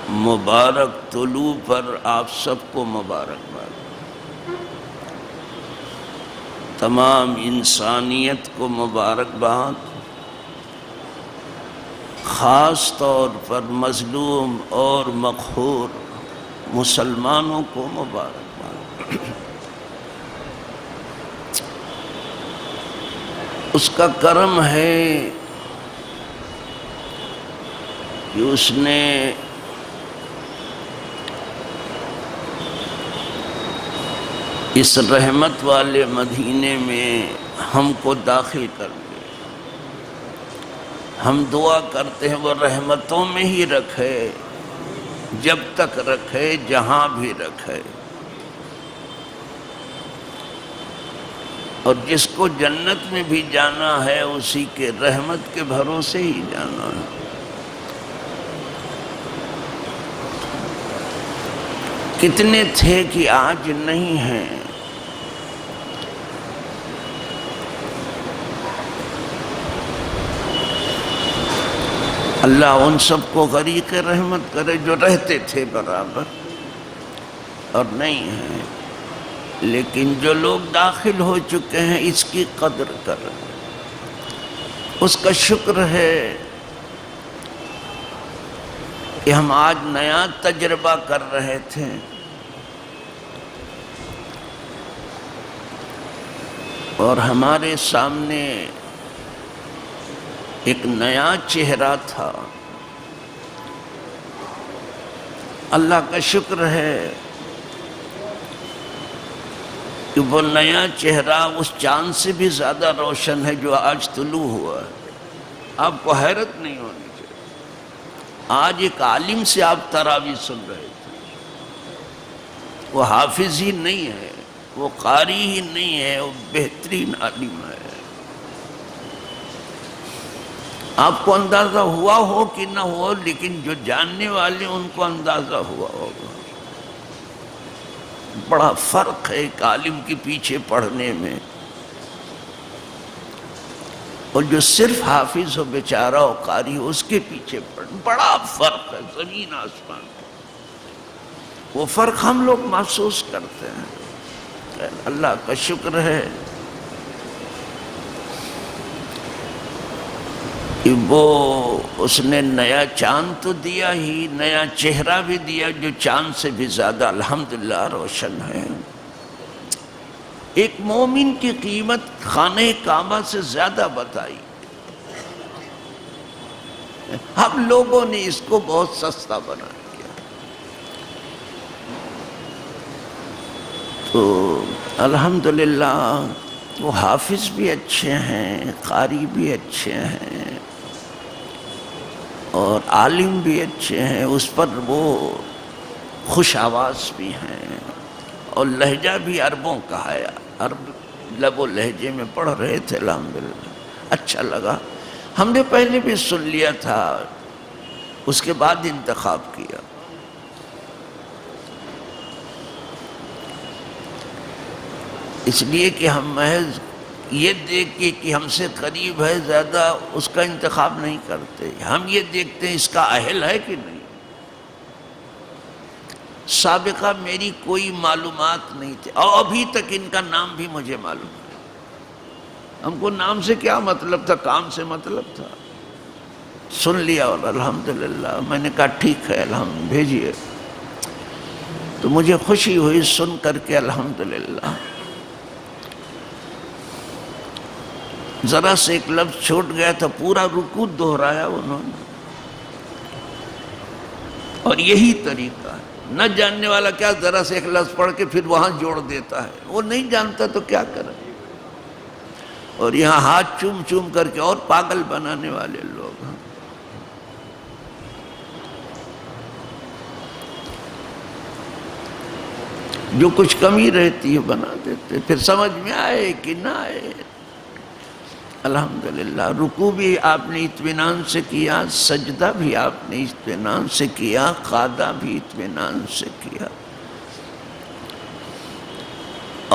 مبارک طلوع پر آپ سب کو مبارکباد۔ تمام انسانیت کو مبارکباد، خاص طور پر مظلوم اور مقہور مسلمانوں کو مبارکباد۔ اس کا کرم ہے کہ اس نے اس رحمت والے مدینے میں ہم کو داخل کر دیا۔ ہم دعا کرتے ہیں وہ رحمتوں میں ہی رکھے، جب تک رکھے، جہاں بھی رکھے، اور جس کو جنت میں بھی جانا ہے اسی کے رحمت کے بھروسے ہی جانا ہے۔ کتنے تھے کہ آج نہیں ہیں۔ اللہ ان سب کو غریق رحمت کرے جو رہتے تھے برابر اور نہیں ہیں، لیکن جو لوگ داخل ہو چکے ہیں اس کی قدر کریں، اس کا شکر ہے کہ ہم آج نیا تجربہ کر رہے تھے۔ اور ہمارے سامنے ایک نیا چہرہ تھا۔ اللہ کا شکر ہے کہ وہ نیا چہرہ اس چاند سے بھی زیادہ روشن ہے جو آج طلوع ہوا ہے۔ آپ کو حیرت نہیں ہونی چاہیے۔ آج ایک عالم سے آپ تراویح سن رہے تھے، وہ حافظ ہی نہیں ہے، وہ قاری ہی نہیں ہے، وہ بہترین عالم ہے۔ آپ کو اندازہ ہوا ہو کہ نہ ہو، لیکن جو جاننے والے ان کو اندازہ ہوا ہوگا۔ بڑا فرق ہے ایک عالم کے پیچھے پڑھنے میں اور جو صرف حافظ ہو بیچارہ و قاری ہو اس کے پیچھے پڑھنے، بڑا فرق ہے، زمین آسمان۔ وہ فرق ہم لوگ محسوس کرتے ہیں۔ اللہ کا شکر ہے کہ وہ اس نے نیا چاند تو دیا ہی، نیا چہرہ بھی دیا جو چاند سے بھی زیادہ الحمدللہ روشن ہے۔ ایک مومن کی قیمت خانہ کعبہ سے زیادہ بتائی، ہم لوگوں نے اس کو بہت سستا بنا دیا۔ تو الحمدللہ وہ حافظ بھی اچھے ہیں، قاری بھی اچھے ہیں اور عالم بھی اچھے ہیں، اس پر وہ خوش آواز بھی ہیں، اور لہجہ بھی عربوں کا ہے، عرب لب و لہجے میں پڑھ رہے تھے۔ الحمدللہ اچھا لگا۔ ہم نے پہلے بھی سن لیا تھا، اس کے بعد انتخاب کیا۔ اس لیے کہ ہم محض یہ دیکھ کے کہ ہم سے قریب ہے زیادہ اس کا انتخاب نہیں کرتے، ہم یہ دیکھتے ہیں اس کا اہل ہے کہ نہیں۔ سابقہ میری کوئی معلومات نہیں تھی، اور ابھی تک ان کا نام بھی مجھے معلوم ہے۔ ہم کو نام سے کیا مطلب تھا، کام سے مطلب تھا۔ سن لیا اور الحمدللہ میں نے کہا ٹھیک ہے الحمد بھیجیے، تو مجھے خوشی ہوئی سن کر کے الحمدللہ۔ ذرا سے ایک لفظ چھوٹ گیا تھا، پورا رکوع دہرایا انہوں نے، اور یہی طریقہ ہے۔ نہ جاننے والا کیا ذرا سے ایک لفظ پڑھ کے پھر وہاں جوڑ دیتا ہے، وہ نہیں جانتا تو کیا کرے، اور یہاں ہاتھ چوم چوم کر کے اور پاگل بنانے والے لوگ ہیں۔ جو کچھ کمی رہتی ہے بنا دیتے، پھر سمجھ میں آئے کہ نہ آئے۔ الحمدللہ رکوع بھی آپ نے اطمینان سے کیا، سجدہ بھی آپ نے اطمینان سے کیا، قعدہ بھی اطمینان سے کیا،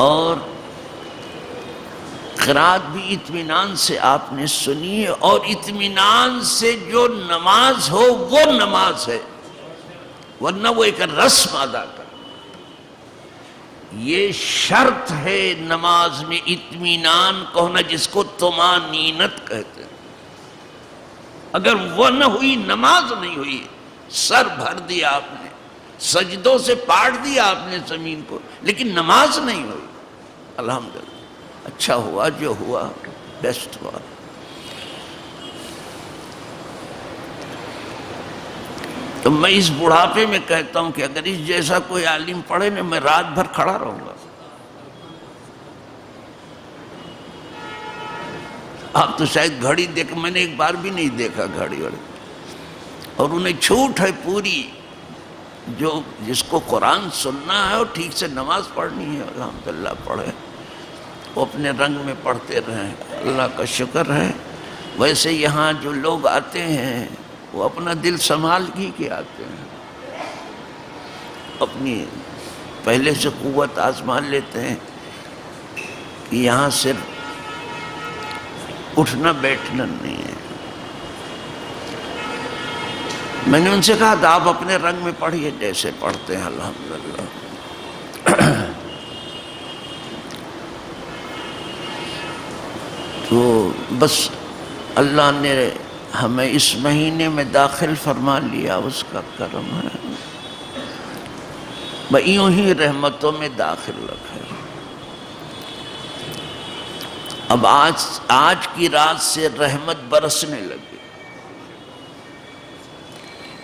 اور قرات بھی اطمینان سے آپ نے سنی، اور اطمینان سے جو نماز ہو وہ نماز ہے۔ ورنہ وہ ایک رسم ادا کر. یہ شرط ہے نماز میں اطمینان کو ہونا، جس کو طمانینت کہتے ہیں. اگر وہ نہ ہوئی نماز نہیں ہوئی. سر بھر دیا آپ نے، سجدوں سے پاٹ دیا آپ نے زمین کو، لیکن نماز نہیں ہوئی. الحمدللہ اچھا ہوا جو ہوا، بیسٹ ہوا. تو میں اس بڑھاپے میں کہتا ہوں کہ اگر اس جیسا کوئی عالم پڑھے نا، میں رات بھر کھڑا رہوں گا. آپ تو شاید گھڑی دیکھ، میں نے ایک بار بھی نہیں دیکھا گھڑی وڑی. اور انہیں چھوٹ ہے پوری، جو جس کو قرآن سننا ہے اور ٹھیک سے نماز پڑھنی ہے الحمدللہ پڑھے، وہ اپنے رنگ میں پڑھتے رہیں. اللہ کا شکر ہے. ویسے یہاں جو لوگ آتے ہیں وہ اپنا دل سنبھال کے آتے ہیں، اپنی پہلے سے قوت آزما لیتے ہیں کہ یہاں صرف اٹھنا بیٹھنا نہیں ہے. میں نے ان سے کہا کہ آپ اپنے رنگ میں پڑھیے جیسے پڑھتے ہیں الحمدللہ. تو بس اللہ نے ہمیں اس مہینے میں داخل فرما لیا، اس کا کرم ہے. یوں ہی رحمتوں میں داخل رکھے. اب آج کی رات سے رحمت برسنے لگی.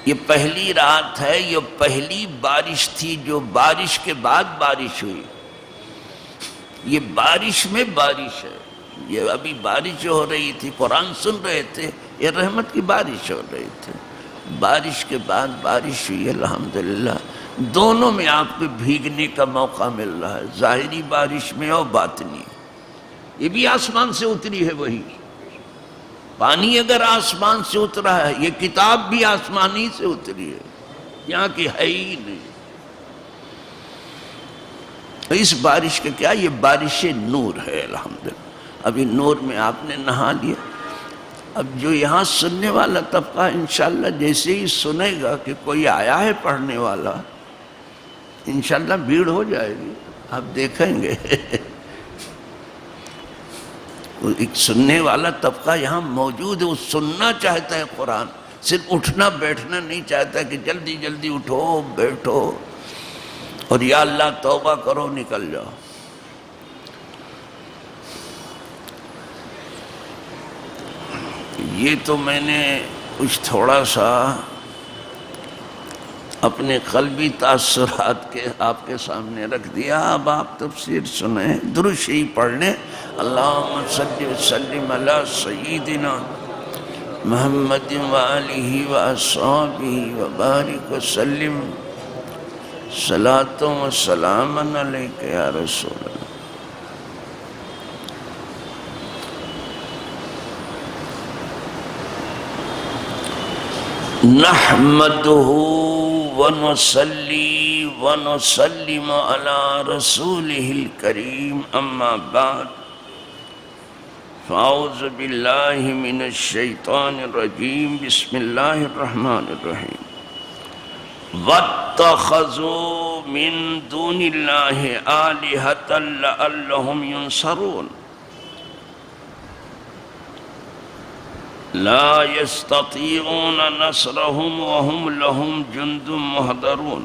یہ پہلی رات ہے، یہ پہلی بارش تھی جو بارش کے بعد بارش ہوئی. یہ بارش میں بارش ہے. یہ ابھی بارش جو ہو رہی تھی، قرآن سن رہے تھے، یہ رحمت کی بارش ہو رہی تھی. بارش کے بعد بارش ہوئی الحمدللہ. دونوں میں آپ کو بھیگنے کا موقع مل رہا ہے، ظاہری بارش میں اور باطنی. یہ بھی آسمان سے اتری ہے. وہی پانی اگر آسمان سے اترا ہے، یہ کتاب بھی آسمانی سے اتری ہے، یہاں کی ہے ہی نہیں. اس بارش کا کیا، یہ بارش نور ہے الحمدللہ. ابھی نور میں آپ نے نہا لیا. اب جو یہاں سننے والا طبقہ انشاءاللہ جیسے ہی سنے گا کہ کوئی آیا ہے پڑھنے والا، انشاءاللہ بھیڑ ہو جائے گی. آپ دیکھیں گے ایک سننے والا طبقہ یہاں موجود ہے. وہ سننا چاہتا ہے قرآن، صرف اٹھنا بیٹھنا نہیں چاہتا کہ جلدی جلدی اٹھو بیٹھو اور یا اللہ توبہ کرو نکل جاؤ. یہ تو میں نے کچھ تھوڑا سا اپنے قلبی تاثرات کے آپ کے سامنے رکھ دیا. اب آپ تفسیر سنیں، درود شریف پڑھ لیں. اللہم صلی وسلم علی سیدنا محمد وآلہ وآصحابہ وبارک وسلم. صلاۃ و سلام علیک یا رسول اللہ. نحمدہ ونصلی ونسلم علی رسولہ الکریم. اما بعد فاعوذ باللہ من الشیطان الرجیم. بسم اللہ الرحمن الرحیم. واتخذوا من دون اللہ آلہۃ لعلہم ینصرون. لا يستطيعون نصرهم وهم لهم جند محضرون.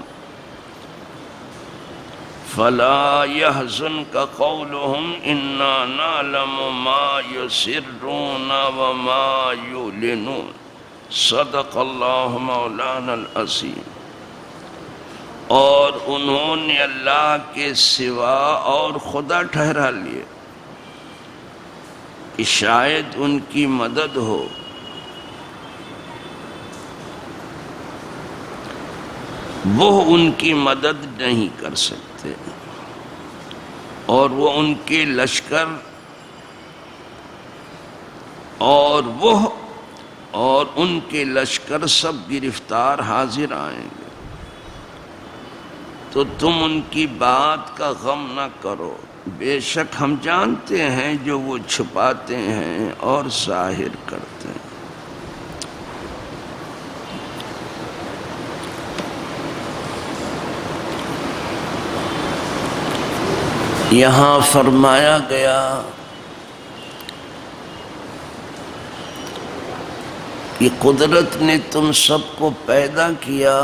فلا يحزنك قولهم إنا نعلم ما يسرون وما يعلنون. صدق اللہ مولانا العظیم. اور انہوں نے اللہ کے سوا اور خدا ٹھہرا لیے کہ شاید ان کی مدد ہو. وہ ان کی مدد نہیں کر سکتے اور وہ ان کے لشکر اور ان کے لشکر سب گرفتار حاضر آئیں گے. تو تم ان کی بات کا غم نہ کرو، بے شک ہم جانتے ہیں جو وہ چھپاتے ہیں اور ظاہر کرتے ہیں. یہاں فرمایا گیا کہ قدرت نے تم سب کو پیدا کیا،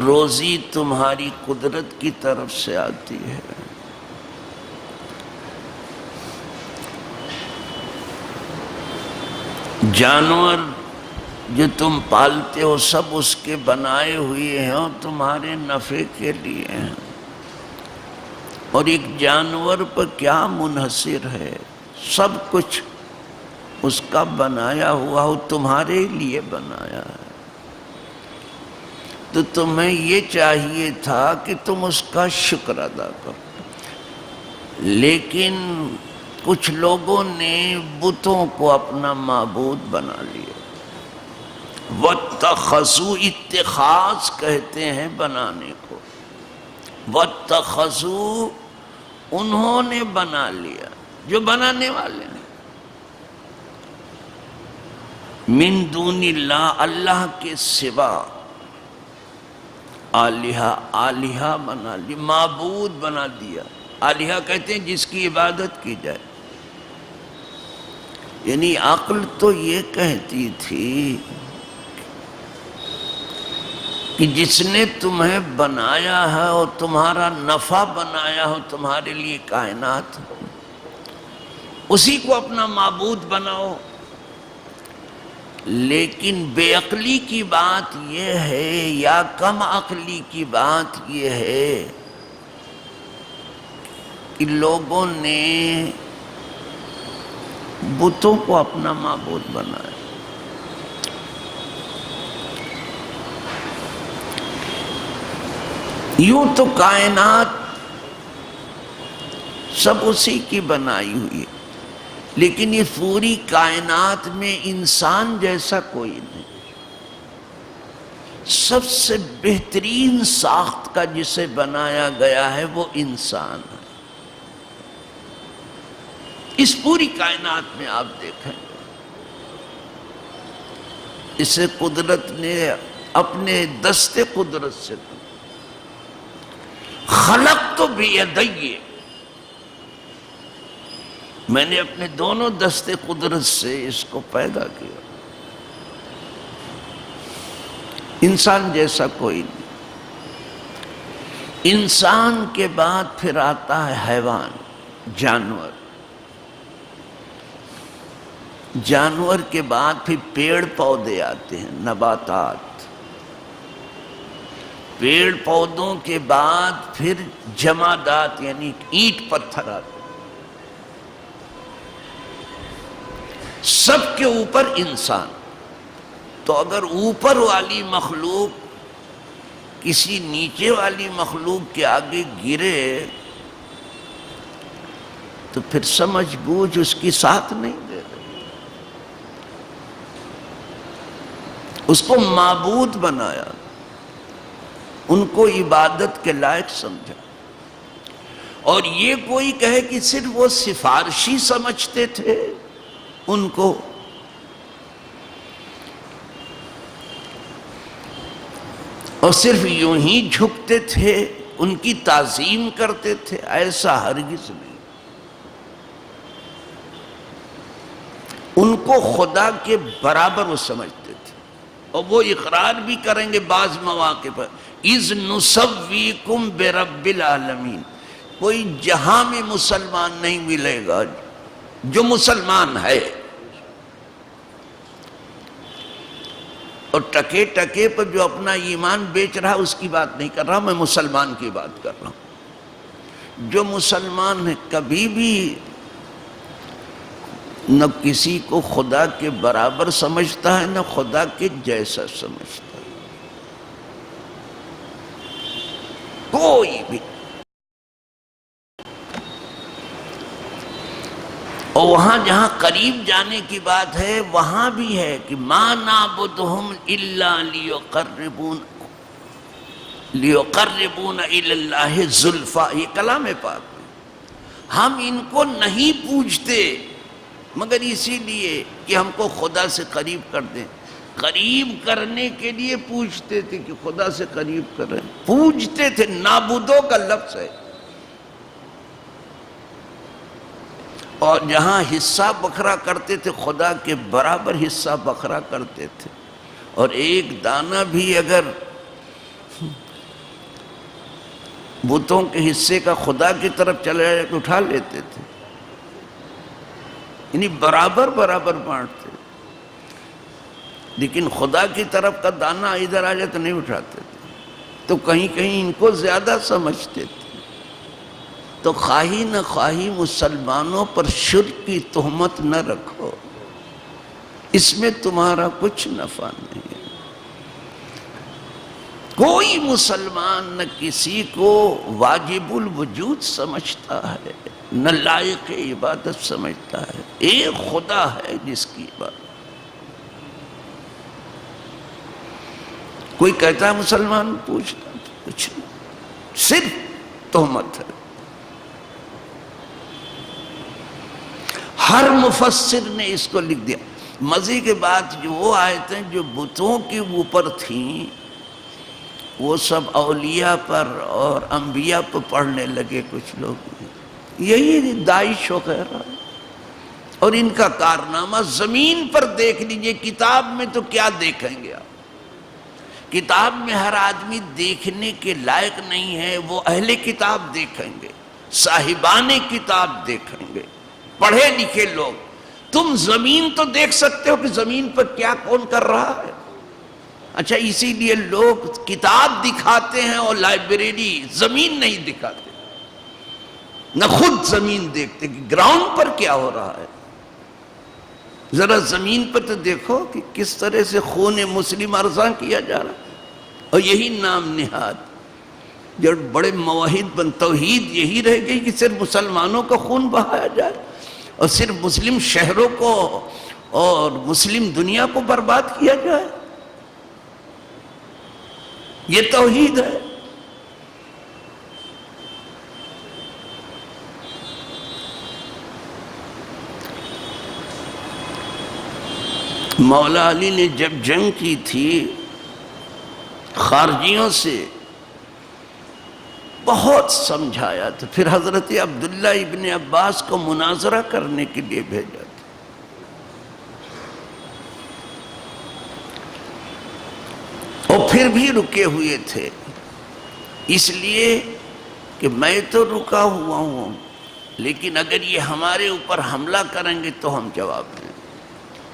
روزی تمہاری قدرت کی طرف سے آتی ہے۔ جانور جو تم پالتے ہو سب اس کے بنائے ہوئے ہیں اور تمہارے نفع کے لیے ہیں، اور ایک جانور پر کیا منحصر ہے؟ سب کچھ اس کا بنایا ہوا ہو، تمہارے لیے بنایا ہے، تو تمہیں یہ چاہیے تھا کہ تم اس کا شکر ادا کرو، لیکن کچھ لوگوں نے بتوں کو اپنا معبود بنا لیا۔ وَاتَّخَذُوا، اتخاذ کہتے ہیں بنانے کو، وَاتَّخَذُوا انہوں نے بنا لیا، جو بنانے والے ہیں، من دون اللہ، اللہ کے سوا، آلہہ بنا لی، معبود بنا دیا۔ آلہہ کہتے ہیں جس کی عبادت کی جائے، یعنی عقل تو یہ کہتی تھی کہ جس نے تمہیں بنایا ہے اور تمہارا نفع بنایا ہو، تمہارے لیے کائنات، اسی کو اپنا معبود بناؤ۔ لیکن بے عقلی کی بات یہ ہے، یا کم عقلی کی بات یہ ہے کہ لوگوں نے بتوں کو اپنا معبود بنایا۔ یوں تو کائنات سب اسی کی بنائی ہوئی ہے، لیکن یہ پوری کائنات میں انسان جیسا کوئی نہیں۔ سب سے بہترین ساخت کا جسے بنایا گیا ہے وہ انسان ہے۔ اس پوری کائنات میں آپ دیکھیں، اسے قدرت نے اپنے دست قدرت سے خلقت بیدی، میں نے اپنے دونوں دست قدرت سے اس کو پیدا کیا۔ انسان جیسا کوئی نہیں۔ انسان کے بعد پھر آتا ہے حیوان، جانور، جانور کے بعد پھر پیڑ پودے آتے ہیں، نباتات، پیڑ پودوں کے بعد پھر جمادات یعنی اینٹ پتھر آتے ہیں، سب کے اوپر انسان۔ تو اگر اوپر والی مخلوق کسی نیچے والی مخلوق کے آگے گرے تو پھر سمجھ بوجھ اس کی ساتھ نہیں دے رہے، اس کو معبود بنایا، ان کو عبادت کے لائق سمجھا۔ اور یہ کوئی کہے کہ صرف وہ سفارشی سمجھتے تھے ان کو، اور صرف یوں ہی جھکتے تھے، ان کی تعظیم کرتے تھے، ایسا ہرگز نہیں۔ ان کو خدا کے برابر وہ سمجھتے تھے، اور وہ اقرار بھی کریں گے بعض مواقع پر، اِذْ نُسَوِّيكُمْ بِرَبِّ الْعَالَمِينَ۔ کوئی جہاں میں مسلمان نہیں ملے گا جو مسلمان ہے، اور ٹکے ٹکے پر جو اپنا ایمان بیچ رہا اس کی بات نہیں کر رہا، میں مسلمان کی بات کر رہا ہوں۔ جو مسلمان ہے کبھی بھی نہ کسی کو خدا کے برابر سمجھتا ہے نہ خدا کے جیسا سمجھتا ہے، کوئی بھی۔ اور وہاں جہاں قریب جانے کی بات ہے وہاں بھی ہے کہ مَا نَعْبُدُهُمْ إِلَّا لِيُقَرِّبُونَ إِلَى اللَّهِ زُلْفَىٰ، یہ کلام پاک ہے۔ ہم ان کو نہیں پوجتے مگر اسی لیے کہ ہم کو خدا سے قریب کر دیں۔ قریب کرنے کے لیے پوچھتے تھے کہ خدا سے قریب کریں، پوچھتے تھے، نابودوں کا لفظ ہے۔ اور جہاں حصہ بکھرا کرتے تھے خدا کے برابر حصہ بکھرا کرتے تھے، اور ایک دانہ بھی اگر بتوں کے حصے کا خدا کی طرف چلا جائے تو اٹھا لیتے تھے، یعنی برابر برابر بانٹتے، لیکن خدا کی طرف کا دانہ ادھر آ جائے تو نہیں اٹھاتے تھے، تو کہیں کہیں ان کو زیادہ سمجھتے تھے۔ تو خواہی نہ خواہی مسلمانوں پر شرک کی تہمت نہ رکھو، اس میں تمہارا کچھ نفع نہیں ہے۔ کوئی مسلمان نہ کسی کو واجب الوجود سمجھتا ہے، نہ لائق عبادت سمجھتا ہے، ایک خدا ہے جس کی عبادت۔ کوئی کہتا ہے مسلمان، پوچھتا کچھ نہیں، صرف تہمت ہے۔ ہر مفسر نے اس کو لکھ دیا۔ مزے کے بعد جو وہ آیتیں جو بتوں کے اوپر تھیں وہ سب اولیاء پر اور انبیاء پر پڑھنے لگے کچھ لوگ، یہی داعش وغیرہ، اور ان کا کارنامہ زمین پر دیکھ لیجئے۔ کتاب میں تو کیا دیکھیں گے آپ، کتاب میں ہر آدمی دیکھنے کے لائق نہیں ہے، وہ اہل کتاب دیکھیں گے، صاحبان کتاب دیکھیں گے، پڑھے لکھے لوگ۔ تم زمین تو دیکھ سکتے ہو کہ زمین پر کیا کون کر رہا ہے۔ اچھا، اسی لیے لوگ کتاب دکھاتے ہیں اور لائبریری زمین نہیں دکھاتے، نہ خود زمین دیکھتے کہ گراؤنڈ پر کیا ہو رہا ہے۔ ذرا زمین پر تو دیکھو کہ کس طرح سے خون مسلم ارزاں کیا جا رہا ہے، اور یہی نام نہاد جو بڑے موحد بن توحید یہی رہ گئی کہ صرف مسلمانوں کا خون بہایا جائے اور صرف مسلم شہروں کو اور مسلم دنیا کو برباد کیا جائے۔ یہ توحید ہے۔ مولا علی نے جب جنگ کی تھی خارجیوں سے، بہت سمجھایا تھا، پھر حضرت عبداللہ ابن عباس کو مناظرہ کرنے کے لیے بھیجا تھا، اور پھر بھی رکے ہوئے تھے، اس لیے کہ میں تو رکا ہوا ہوں، لیکن اگر یہ ہمارے اوپر حملہ کریں گے تو ہم جواب دیں،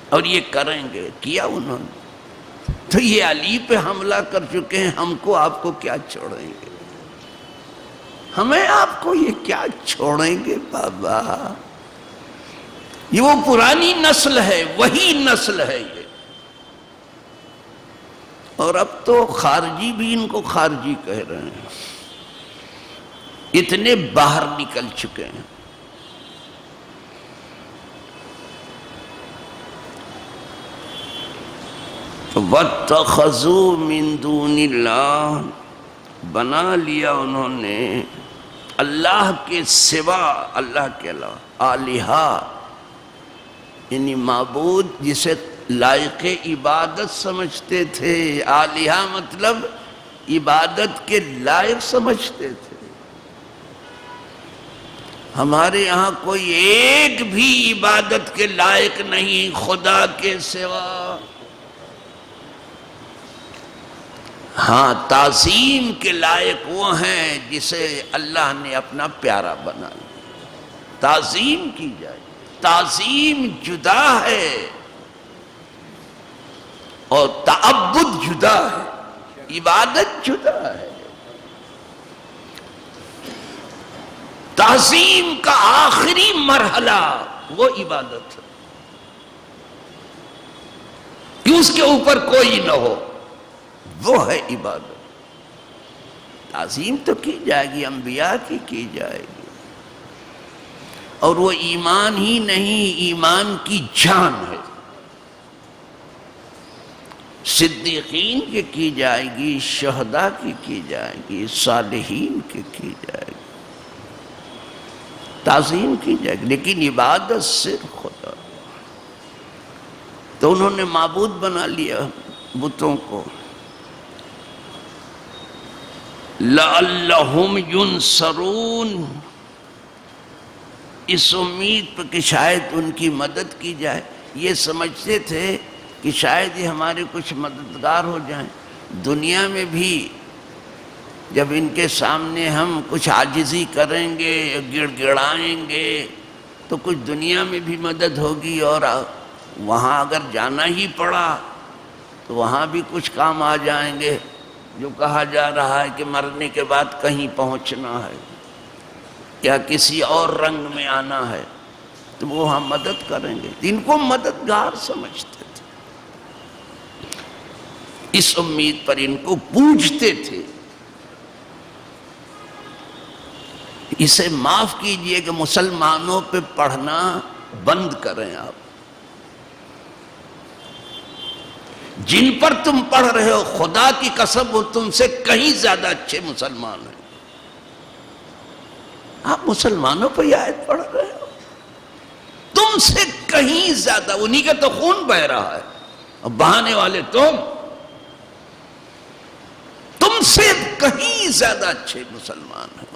اور یہ کریں گے، کیا انہوں نے۔ تو یہ علی پہ حملہ کر چکے ہیں، ہم کو آپ کو کیا چھوڑیں گے، ہمیں آپ کو یہ کیا چھوڑیں گے بابا۔ یہ وہ پرانی نسل ہے، وہی نسل ہے یہ، اور اب تو خارجی بھی ان کو خارجی کہہ رہے ہیں، اتنے باہر نکل چکے ہیں۔ وَاتَّخَذُوا مِن دُونِ اللَّهِ، بنا لیا انہوں نے اللہ کے سوا، اللہ کے علاوہ، آلہہ یعنی معبود جسے لائق عبادت سمجھتے تھے، آلہہ مطلب عبادت کے لائق سمجھتے تھے۔ ہمارے یہاں کوئی ایک بھی عبادت کے لائق نہیں خدا کے سوا۔ ہاں، تعظیم کے لائق وہ ہیں جسے اللہ نے اپنا پیارا بنا لیا، تعظیم کی جائے۔ تعظیم جدا ہے اور تعبد جدا ہے، عبادت جدا ہے۔ تعظیم کا آخری مرحلہ وہ عبادت ہے کہ اس کے اوپر کوئی نہ ہو، وہ ہے عبادت۔ تعظیم تو کی جائے گی، انبیاء کی جائے گی، اور وہ ایمان ہی نہیں، ایمان کی جان ہے۔ صدیقین کی جائے گی، شہداء کی جائے گی، صالحین کی جائے گی، تعظیم کی جائے گی، لیکن عبادت صرف خدا۔ تو انہوں نے معبود بنا لیا۔ بتوں کو، لعلہم ینصرون، اس امید پر کہ شاید ان کی مدد کی جائے. یہ سمجھتے تھے کہ شاید یہ ہمارے کچھ مددگار ہو جائیں. دنیا میں بھی جب ان کے سامنے ہم کچھ عاجزی کریں گے، گڑ گڑائیں گے، تو کچھ دنیا میں بھی مدد ہوگی، اور وہاں اگر جانا ہی پڑا تو وہاں بھی کچھ کام آ جائیں گے. جو کہا جا رہا ہے کہ مرنے کے بعد کہیں پہنچنا ہے یا کسی اور رنگ میں آنا ہے، تو وہ ہم مدد کریں گے. ان کو مددگار سمجھتے تھے، اس امید پر ان کو پوجتے تھے. اسے معاف کیجئے کہ مسلمانوں پہ پڑھنا بند کریں. آپ جن پر تم پڑھ رہے ہو، خدا کی قسم وہ تم سے کہیں زیادہ اچھے مسلمان ہیں. آپ مسلمانوں پہ یہ آیت پڑھ رہے ہو، تم سے کہیں زیادہ، انہی کا تو خون بہ رہا ہے، اور بہانے والے تم سے کہیں زیادہ اچھے مسلمان ہیں.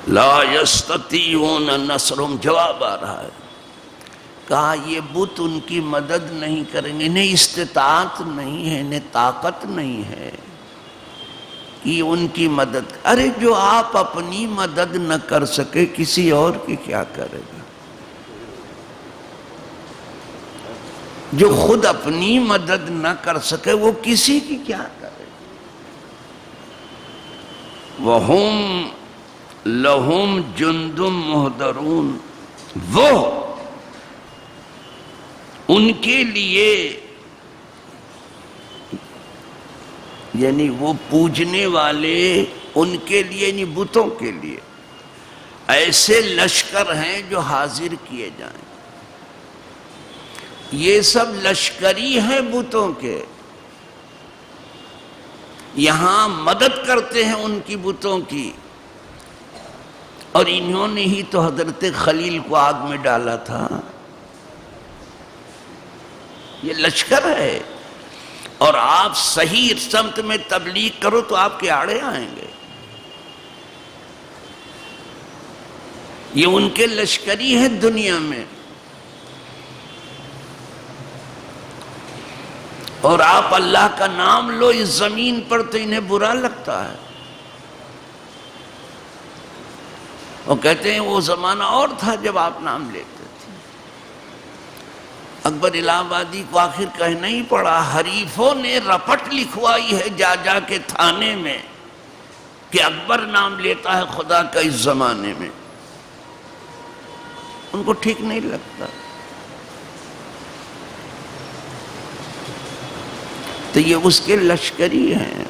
لا یستطیعون نصرہم، جواب آ رہا ہے. کہا یہ بت ان کی مدد نہیں کریں گے، انہیں استطاعت نہیں ہے، انہیں طاقت نہیں ہے کہ ان کی مدد. ارے جو آپ اپنی مدد نہ کر سکے کسی اور کی کیا کرے گا؟ جو خود اپنی مدد نہ کر سکے وہ کسی کی کیا کرے گا؟ وَهُمْ لَهُمْ جُنْدٌ مُحْضَرُونَ، وہ ان کے لیے، یعنی وہ پوجنے والے ان کے لیے، یعنی بتوں کے لیے ایسے لشکر ہیں جو حاضر کیے جائیں. یہ سب لشکری ہیں بتوں کے، یہاں مدد کرتے ہیں ان کی بتوں کی. اور انہوں نے ہی تو حضرت خلیل کو آگ میں ڈالا تھا. یہ لشکر ہے، اور آپ صحیح سمت میں تبلیغ کرو تو آپ کے آڑے آئیں گے. یہ ان کے لشکری ہیں دنیا میں، اور آپ اللہ کا نام لو اس زمین پر تو انہیں برا لگتا ہے. وہ کہتے ہیں وہ زمانہ اور تھا جب آپ نام لیتے تھے. اکبر الہ آبادی کو آخر کہنا ہی پڑا، حریفوں نے رپٹ لکھوائی ہے جا جا کے تھانے میں کہ اکبر نام لیتا ہے خدا کا اس زمانے میں. ان کو ٹھیک نہیں لگتا. تو یہ اس کے لشکری ہیں،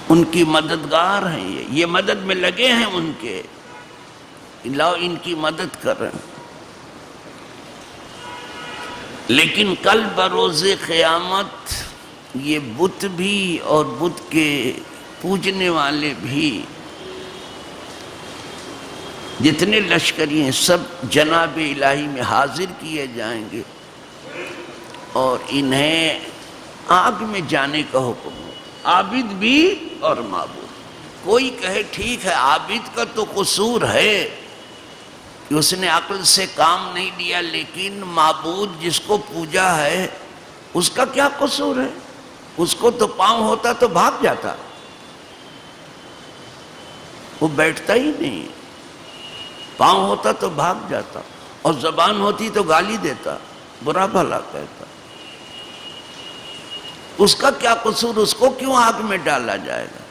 ان کی مددگار ہیں. یہ مدد میں لگے ہیں ان کے، لاؤ ان کی مدد کر رہے ہیں. لیکن کل بروز قیامت یہ بت بھی اور بت کے پوجنے والے بھی، جتنے لشکری ہیں سب جناب الہی میں حاضر کیے جائیں گے، اور انہیں آگ میں جانے کا حکم ہو. عابد بھی اور معبود. کوئی کہے ٹھیک ہے عابد کا تو قصور ہے کہ اس نے عقل سے کام نہیں لیا، لیکن معبود جس کو پوجا ہے اس کا کیا قصور ہے؟ اس کو تو پاؤں ہوتا تو بھاگ جاتا، وہ بیٹھتا ہی نہیں. پاؤں ہوتا تو بھاگ جاتا، اور زبان ہوتی تو گالی دیتا، برا بھلا کہتا. اس کا کیا قصور؟ اس کو کیوں آگ میں ڈالا جائے گا؟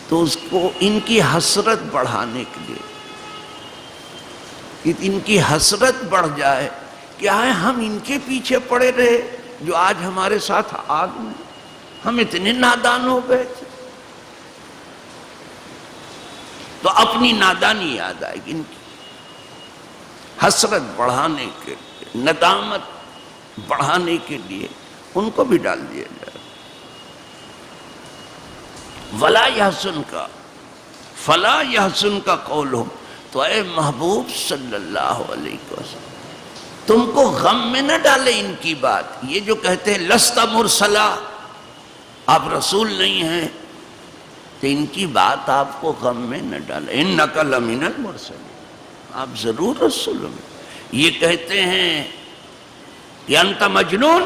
تو اس کو ان کی حسرت بڑھانے کے لیے، کہ ان کی حسرت بڑھ جائے، کیا ہے ہم ان کے پیچھے پڑے رہے جو آج ہمارے ساتھ آگ میں، ہم اتنے نادان ہو گئے تھے. تو اپنی نادانی یاد آئے گی. ان کی حسرت بڑھانے کے لیے، ندامت بڑھانے کے لیے ان کو بھی ڈال دیا جائے. وَلَا يَحْزُنْكَ فَلَا يَحْزُنْكَ قَوْلُهُمْ، تو اے محبوب صلی اللہ علیہ وسلم تم کو غم میں نہ ڈالے ان کی بات. یہ جو کہتے ہیں لست مرسلا، آپ رسول نہیں ہیں، تو ان کی بات آپ کو غم میں نہ ڈالے. انک لمن المرسلین، آپ ضرور رسول ہیں. یہ کہتے ہیں کہ انت مجنون،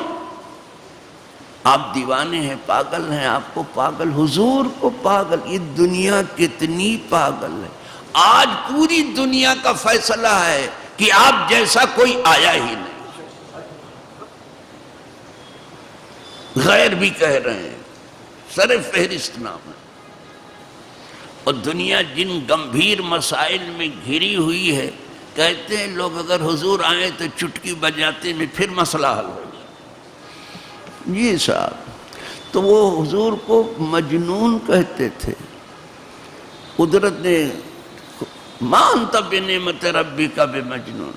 آپ دیوانے ہیں، پاگل ہیں، آپ کو پاگل، حضور کو پاگل. یہ دنیا کتنی پاگل ہے. آج پوری دنیا کا فیصلہ ہے کہ آپ جیسا کوئی آیا ہی نہیں. غیر بھی کہہ رہے ہیں، سر فہرست نام ہے. اور دنیا جن گمبھیر مسائل میں گھری ہوئی ہے، کہتے ہیں لوگ اگر حضور آئیں تو چٹکی بجاتے میں پھر مسئلہ حل ہو جائے. جی صاحب، تو وہ حضور کو مجنون کہتے تھے. قدرت نے ما انت بنعمت ربک بمجنون،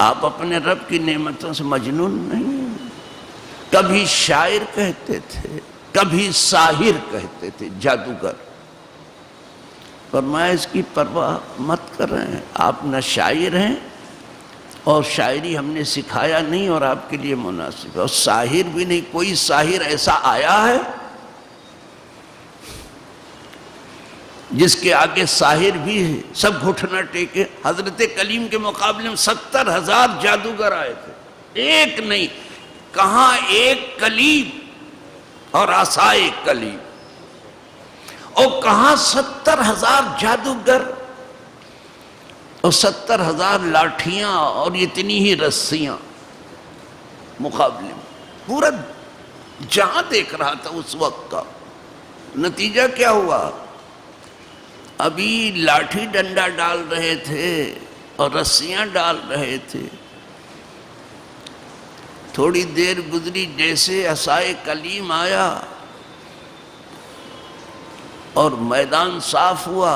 آپ اپنے رب کی نعمتوں سے مجنون نہیں. کبھی شاعر کہتے تھے، کبھی ساحر کہتے تھے، جادوگر. فرمایا اس کی پرواہ مت کریں، آپ نہ شاعر ہیں اور شاعری ہم نے سکھایا نہیں اور آپ کے لیے مناسب ہے، اور ساحر بھی نہیں. کوئی ساحر ایسا آیا ہے جس کے آگے ساحر بھی سب گھٹنا ٹیکے؟ حضرت کلیم کے مقابلے میں 70,000 جادوگر آئے تھے، ایک نہیں. کہاں ایک کلیم اور عصائے کلیم، اور کہاں 70,000 جادوگر اور 70,000 لاٹھیاں اور اتنی ہی رسیاں مقابلے میں. پورا جہاں دیکھ رہا تھا اس وقت کا. نتیجہ کیا ہوا؟ ابھی لاٹھی ڈنڈا ڈال رہے تھے اور رسیاں ڈال رہے تھے. تھوڑی دیر گزری، جیسے عصائے کلیم آیا اور میدان صاف ہوا،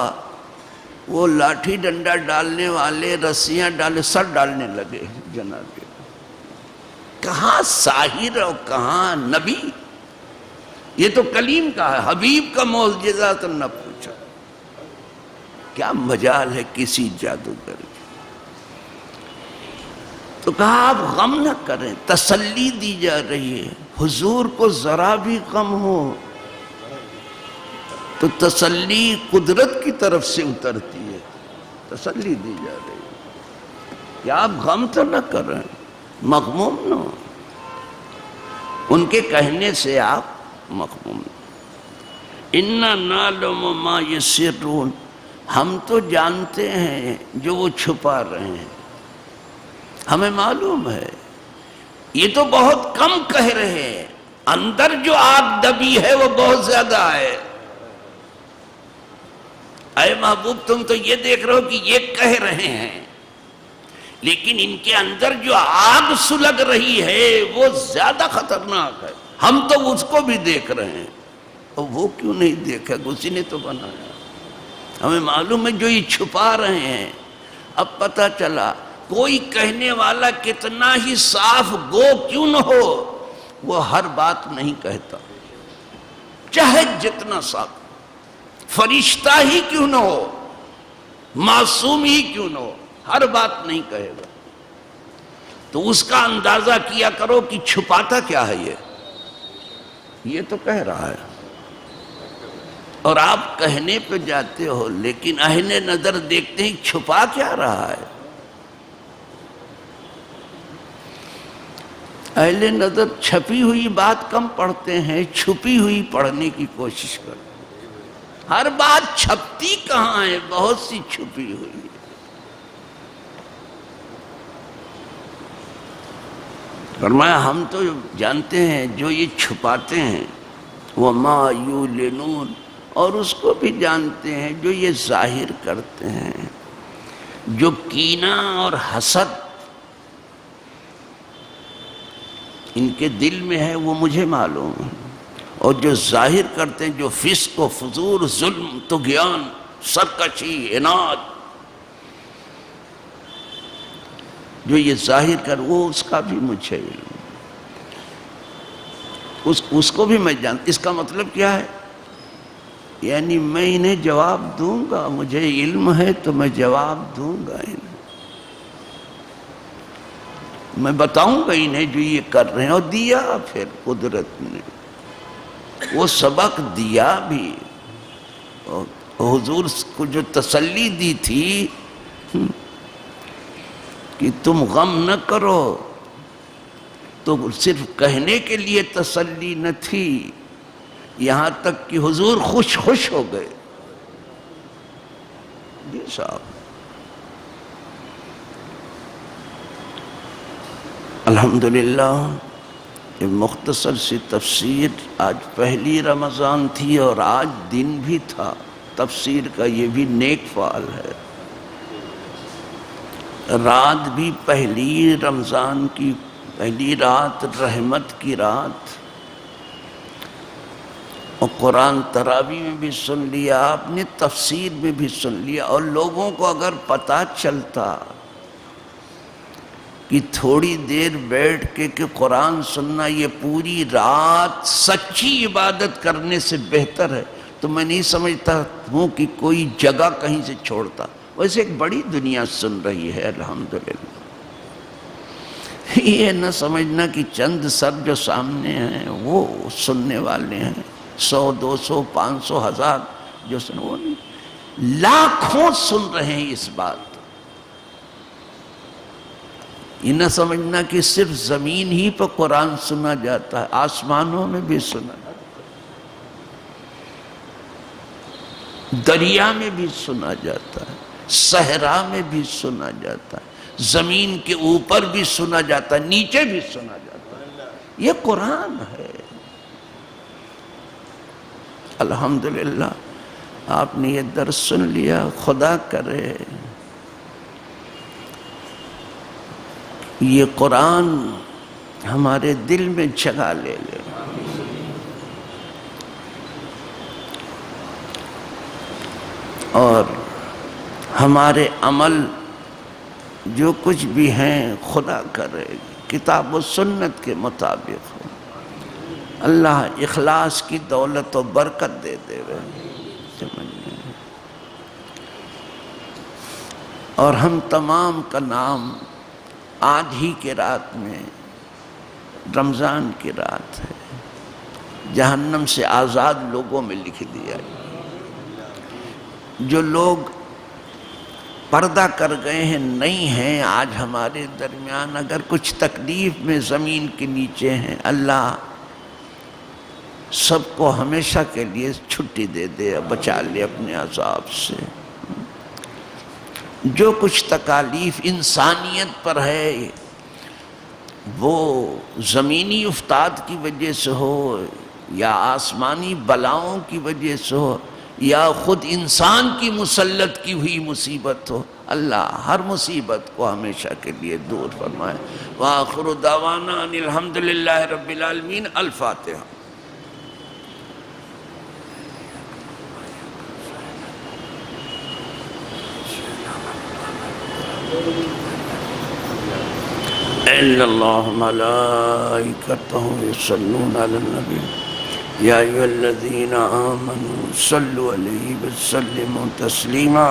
وہ لاٹھی ڈنڈا ڈالنے والے رسیاں ڈالے سر ڈالنے لگے. جناب کہاں ساحر اور کہاں نبی؟ یہ تو کلیم کا ہے، حبیب کا معجزہ تو نہ پوچھا. کیا مجال ہے کسی جادوگر کی. تو کہا آپ غم نہ کریں، تسلی دی جا رہی ہے. حضور کو ذرا بھی غم ہو تو تسلی قدرت کی طرف سے اترتی ہے، تسلی دی جا رہی ہے کہ آپ غم تو نہ کریں، مغموم نہ ہو. ان کے کہنے سے آپ مغموم نہ. اِنَّا نَعْلَمُ مَا يَسِرُّونَ، ہم تو جانتے ہیں جو وہ چھپا رہے ہیں، ہمیں معلوم ہے. یہ تو بہت کم کہہ رہے ہیں، اندر جو آگ دبی ہے وہ بہت زیادہ ہے. اے محبوب تم تو یہ دیکھ رہے ہو کہ یہ کہہ رہے ہیں، لیکن ان کے اندر جو آگ سلگ رہی ہے وہ زیادہ خطرناک ہے. ہم تو اس کو بھی دیکھ رہے ہیں، اور وہ کیوں نہیں دیکھا؟ اسی نے تو بنایا. ہمیں معلوم ہے جو یہ چھپا رہے ہیں. اب پتہ چلا کوئی کہنے والا کتنا ہی صاف گو کیوں نہ ہو، وہ ہر بات نہیں کہتا، چاہے جتنا صاف. فرشتہ ہی کیوں نہ ہو، معصوم ہی کیوں نہ ہو، ہر بات نہیں کہے گا. تو اس کا اندازہ کیا کرو کہ چھپاتا کیا ہے. یہ تو کہہ رہا ہے اور آپ کہنے پہ جاتے ہو، لیکن اہل نظر دیکھتے ہیں چھپا کیا رہا ہے. اہل نظر چھپی ہوئی بات کم پڑھتے ہیں، چھپی ہوئی پڑھنے کی کوشش کرتے ہیں. ہر بات چھپتی کہاں ہے، بہت سی چھپی ہوئی ہے. فرمایا ہم تو جانتے ہیں جو یہ چھپاتے ہیں، وَمَا يُعْلِنُونَ، اور اس کو بھی جانتے ہیں جو یہ ظاہر کرتے ہیں. جو کینہ اور حسد ان کے دل میں ہے وہ مجھے معلوم ہے، اور جو ظاہر کرتے ہیں، جو فسق و فجور، ظلم، طغیان، سرکشی، عناد، جو یہ ظاہر کر، وہ اس کا بھی مجھے علم، اس کو بھی میں جانتا. اس کا مطلب کیا ہے؟ یعنی میں انہیں جواب دوں گا، مجھے علم ہے تو میں جواب دوں گا انہیں، میں بتاؤں گا انہیں جو یہ کر رہے ہیں. اور دیا پھر قدرت نے وہ سبق دیا بھی. حضور کو جو تسلی دی تھی کہ تم غم نہ کرو، تو صرف کہنے کے لیے تسلی نہ تھی، یہاں تک کہ حضور خوش ہو گئے. جی صاحب، الحمدللہ یہ مختصر سی تفسیر. آج پہلی رمضان تھی اور آج دن بھی تھا تفسیر کا، یہ بھی نیک فعل ہے. رات بھی پہلی رمضان کی پہلی رات، رحمت کی رات، اور قرآن تراویح میں بھی سن لیا آپ نے، تفسیر میں بھی سن لیا. اور لوگوں کو اگر پتہ چلتا کہ تھوڑی دیر بیٹھ کے کہ قرآن سننا یہ پوری رات سچی عبادت کرنے سے بہتر ہے، تو میں نہیں سمجھتا ہوں کہ کوئی جگہ کہیں سے چھوڑتا. ویسے ایک بڑی دنیا سن رہی ہے الحمدللہ. یہ نہ سمجھنا کہ چند سر جو سامنے ہیں وہ سننے والے ہیں، 100 200 500 1000 جو سن، وہ نہیں، لاکھوں سن رہے ہیں اس بات. یہ نہ سمجھنا کہ صرف زمین ہی پر قرآن سنا جاتا ہے، آسمانوں میں بھی سنا جاتا ہے، دریا میں بھی سنا جاتا ہے، صحرا میں بھی سنا جاتا ہے، زمین کے اوپر بھی سنا جاتا ہے، نیچے بھی سنا جاتا ہے. یہ قرآن ہے. الحمدللہ آپ نے یہ درس سن لیا. خدا کرے یہ قرآن ہمارے دل میں جگہ لے لے، اور ہمارے عمل جو کچھ بھی ہیں خدا کرے کتاب و سنت کے مطابق ہو. اللہ اخلاص کی دولت و برکت دے دے رہے. اور ہم تمام کا نام آج ہی کے رات میں، رمضان کی رات ہے، جہنم سے آزاد لوگوں میں لکھ دیا. جو لوگ پردہ کر گئے ہیں، نہیں ہیں آج ہمارے درمیان، اگر کچھ تکلیف میں زمین کے نیچے ہیں، اللہ سب کو ہمیشہ کے لیے چھٹی دے دے، بچا لے اپنے عذاب سے. جو کچھ تکالیف انسانیت پر ہے، وہ زمینی افتاد کی وجہ سے ہو یا آسمانی بلاؤں کی وجہ سے ہو یا خود انسان کی مسلط کی ہوئی مصیبت ہو، اللہ ہر مصیبت کو ہمیشہ کے لیے دور فرمائے. وآخر دعوانا ان الحمدللہ رب العالمین. الفاتحہ. ان اللہ ملائکتہ یصلون علی النبی یا ایھا الذین آمنوا صلوا علیہ وسلموا تسلیما.